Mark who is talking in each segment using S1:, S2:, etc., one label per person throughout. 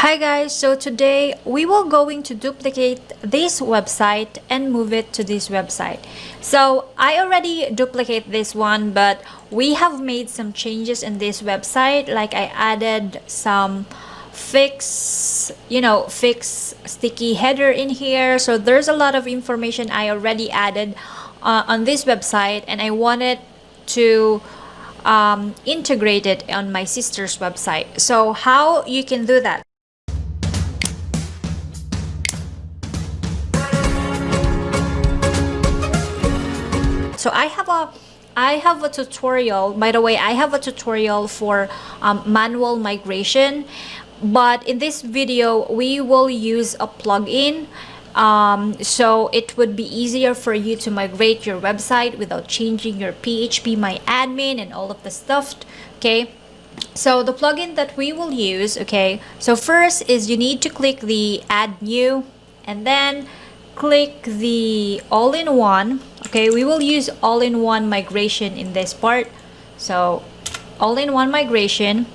S1: Hi guys, so today we will going to duplicate this website and move it to this website. So I already duplicate this one, but we have made some changes in this website. Like I added some fix sticky header in here. So there's a lot of information I already added on this website, and I wanted to integrate it on my sister's website. So how you can do that? So I have a tutorial. By the way, I have a tutorial for manual migration, but in this video we will use a plugin, so it would be easier for you to migrate your website without changing your PHP my admin and all of the stuff. Okay, so the plugin that we will use, okay, so first is you need to click the add new and then click the all-in-one. Okay, we will use all-in-one migration in this part. So all-in-one migration,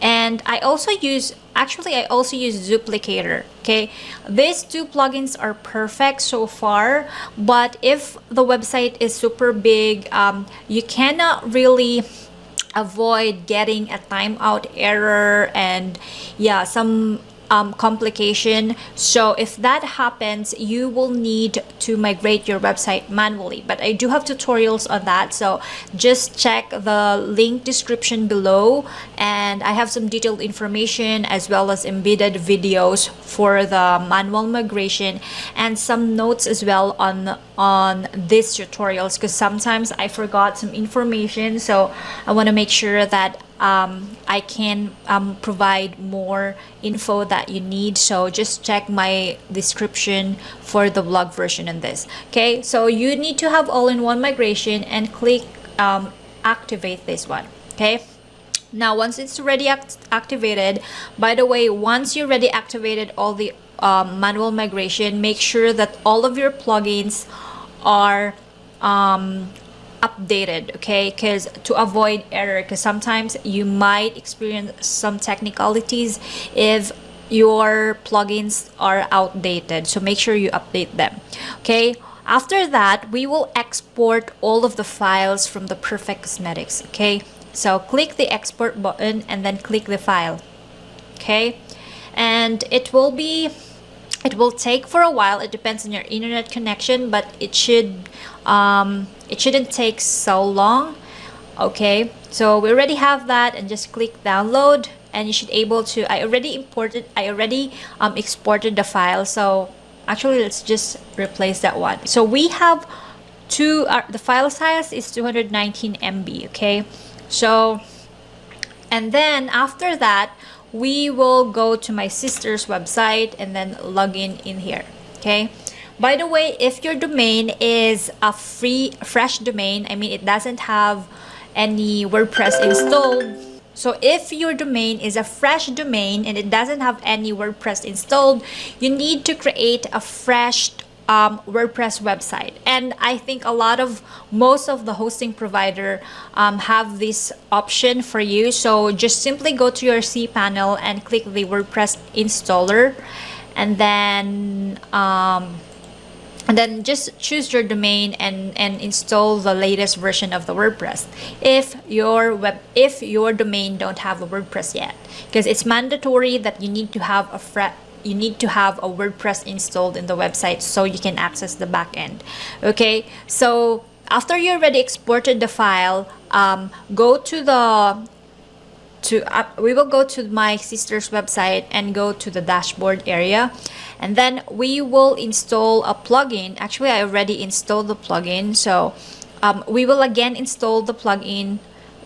S1: and I also use duplicator. Okay, these two plugins are perfect so far, but if the website is super big, you cannot really avoid getting a timeout error and some complication. So if that happens, you will need to migrate your website manually, but I do have tutorials on that, so just check the link description below, and I have some detailed information as well as embedded videos for the manual migration and some notes as well on these tutorials, because sometimes I forgot some information, so I want to make sure that I can provide more info that you need. So just check my description for the blog version in this. Okay, so you need to have all-in-one migration and click activate this one. Okay, now once it's already activated, by the way, once you already activated all the manual migration, make sure that all of your plugins are updated, okay, because to avoid error, because sometimes you might experience some technicalities if your plugins are outdated, so make sure you update them. Okay, after that we will export all of the files from the Perfect Cosmetics. Okay, so click the export button and then click the file. Okay, and it will take for a while. It depends on your internet connection, but it shouldn't take so long. Okay, so we already have that, and just click download and you should able to, I already exported the file. So actually let's just replace that one. So we have the file size is 219 MB. Okay, so and then after that we will go to my sister's website and then log in here. Okay, by the way, if your domain is a fresh domain, I mean it doesn't have any WordPress installed. So if your domain is a fresh domain and it doesn't have any WordPress installed, you need to create a fresh WordPress website. And I think most of the hosting provider have this option for you. So just simply go to your cPanel and click the WordPress installer, and then just choose your domain and install the latest version of the WordPress if your domain don't have a WordPress yet, because it's mandatory that you need to have a WordPress installed in the website so you can access the backend. Okay, so after you already exported the file, we will go to my sister's website and go to the dashboard area, and then we will install a plugin. Actually, I already installed the plugin, so we will again install the plugin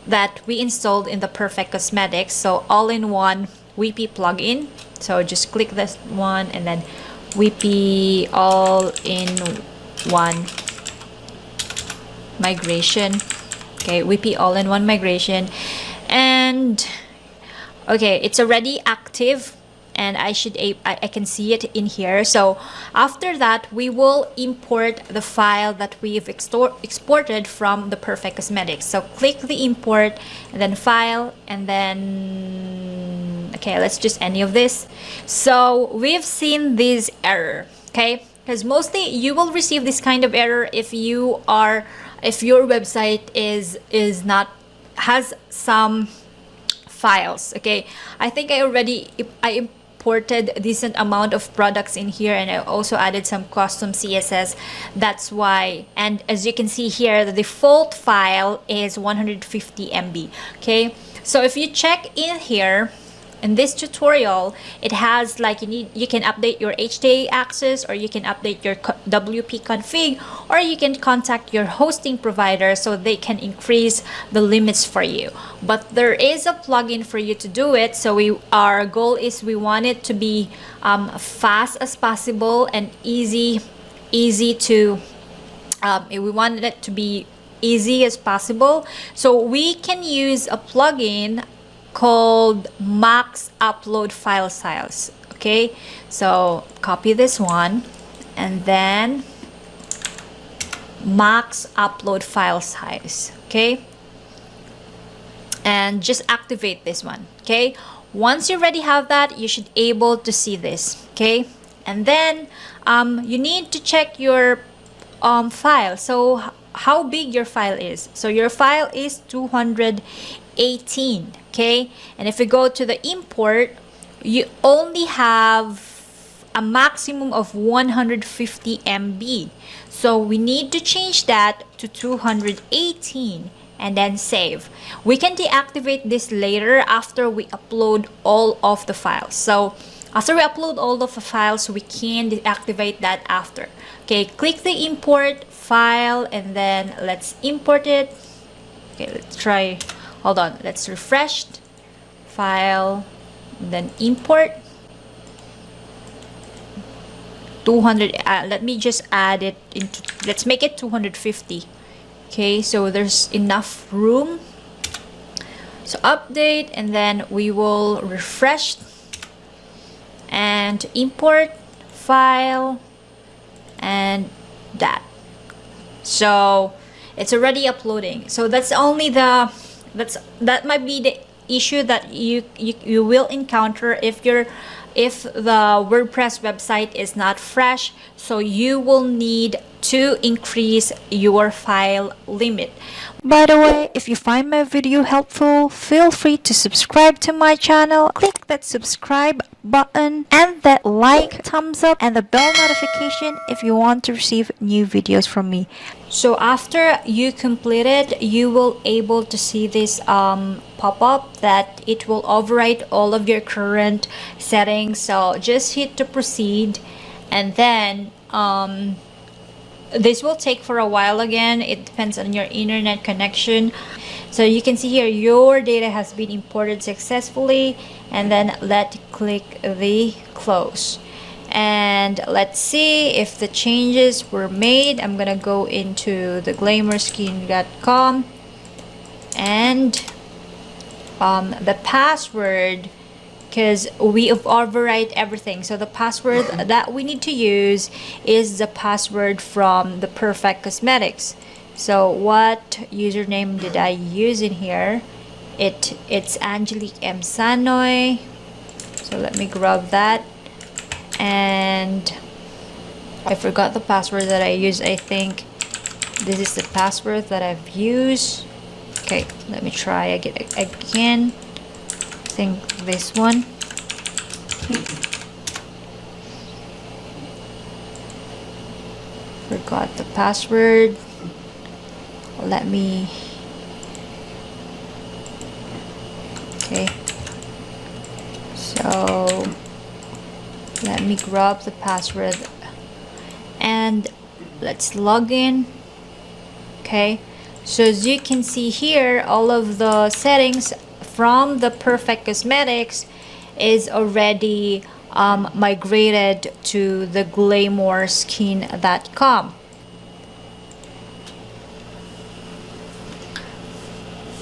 S1: that we installed in the Perfect Cosmetics. So all-in-one WP plugin. So just click this one and then WP all-in-one migration. Okay, WP all-in-one migration. And okay, it's already active, and I can see it in here. So after that we will import the file that we've exported from the Perfect Cosmetics. So click the import and then file, and then okay, let's just any of this. So we've seen this error, okay, because mostly you will receive this kind of error if your website is not has some files. Okay, I think I imported a decent amount of products in here, and I also added some custom CSS. That's why, and as you can see here, the default file is 150 MB. Okay, so if you check in here in this tutorial, it has like you can update your HTA access, or you can update your WP config, or you can contact your hosting provider so they can increase the limits for you. But there is a plugin for you to do it. So our goal is we want it to be fast as possible and easy to we wanted it to be easy as possible. So we can use a plugin called max upload file size. Okay, so copy this one and then max upload file size. Okay, and just activate this one. Okay, once you already have that, you should able to see this. Okay, and then you need to check your file. So how big your file is. So your file is 218. Okay, and if we go to the import, you only have a maximum of 150 MB. So we need to change that to 218 and then save. We can deactivate this later after we upload all of the files. So after we upload all of the files, we can deactivate that after. Okay, click the import file and then let's import it. Okay, let's try. Hold on, let's refresh file, then import 200. Let me just add it into, let's make it 250. Okay, so there's enough room. So update, and then we will refresh and import file and that. So it's already uploading. So that's only the that might be the issue that you will encounter if the WordPress website is not fresh. So you will need to increase your file limit. By the way, if you find my video helpful, feel free to subscribe to my channel. Click that subscribe button and that like, thumbs up, and the bell notification if you want to receive new videos from me. So after you complete it, you will able to see this pop-up that it will overwrite all of your current settings. So just hit to proceed, and then this will take for a while. Again, it depends on your internet connection. So you can see here your data has been imported successfully, and then let's click the close and let's see if the changes were made. I'm gonna go into the glamorskin.com and the password, because we have overwrite everything. So the password that we need to use is the password from the Perfect Cosmetics. So what username did I use in here? It's Angelic Sanoy. So let me grab that, and I forgot the password that I used. I think this is the password that I've used. Okay, let me try again. I think this one. Forgot the password. Let me. Okay. So let me grab the password and let's log in. Okay. So as you can see here, all of the settings from the Perfect Cosmetics is already migrated to the glamorskin.com.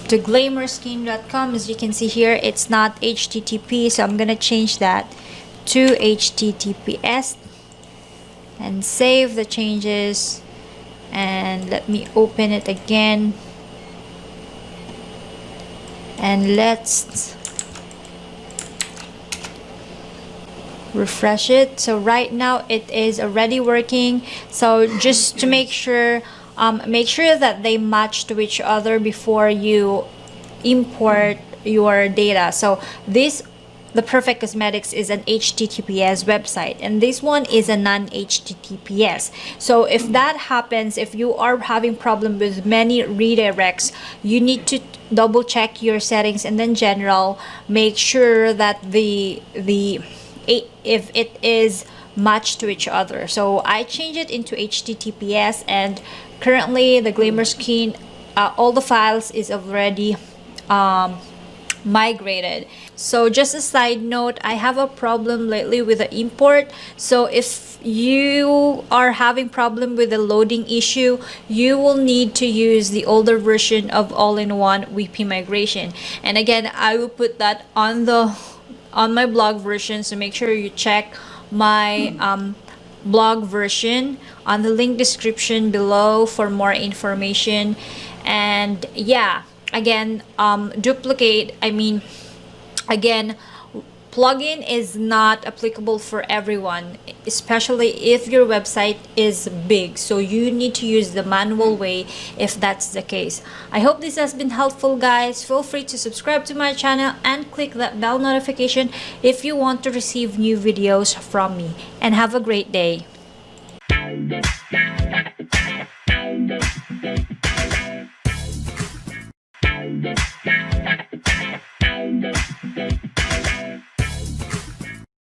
S1: To glamorskin.com, as you can see here, it's not HTTP, so I'm gonna change that to HTTPS and save the changes, and let me open it again, and let's refresh it. So right now it is already working. So just to make sure that they match to each other before you import your data. So the Perfect Cosmetics is an HTTPS website, and this one is a non-HTTPS. So if that happens, if you are having problem with many redirects, you need to double check your settings and then general, make sure that if it is matched to each other. So I changed it into HTTPS, and currently the Glimmer Skin, all the files is already migrated. So just a side note, I have a problem lately with the import. So if you are having problem with the loading issue, you will need to use the older version of all-in-one WP migration. And again, I will put that on my blog version, so make sure you check my blog version on the link description below for more information. And yeah, again, plugin is not applicable for everyone, especially if your website is big. So you need to use the manual way if that's the case. I hope this has been helpful, guys. Feel free to subscribe to my channel and click that bell notification if you want to receive new videos from me. And have a great day.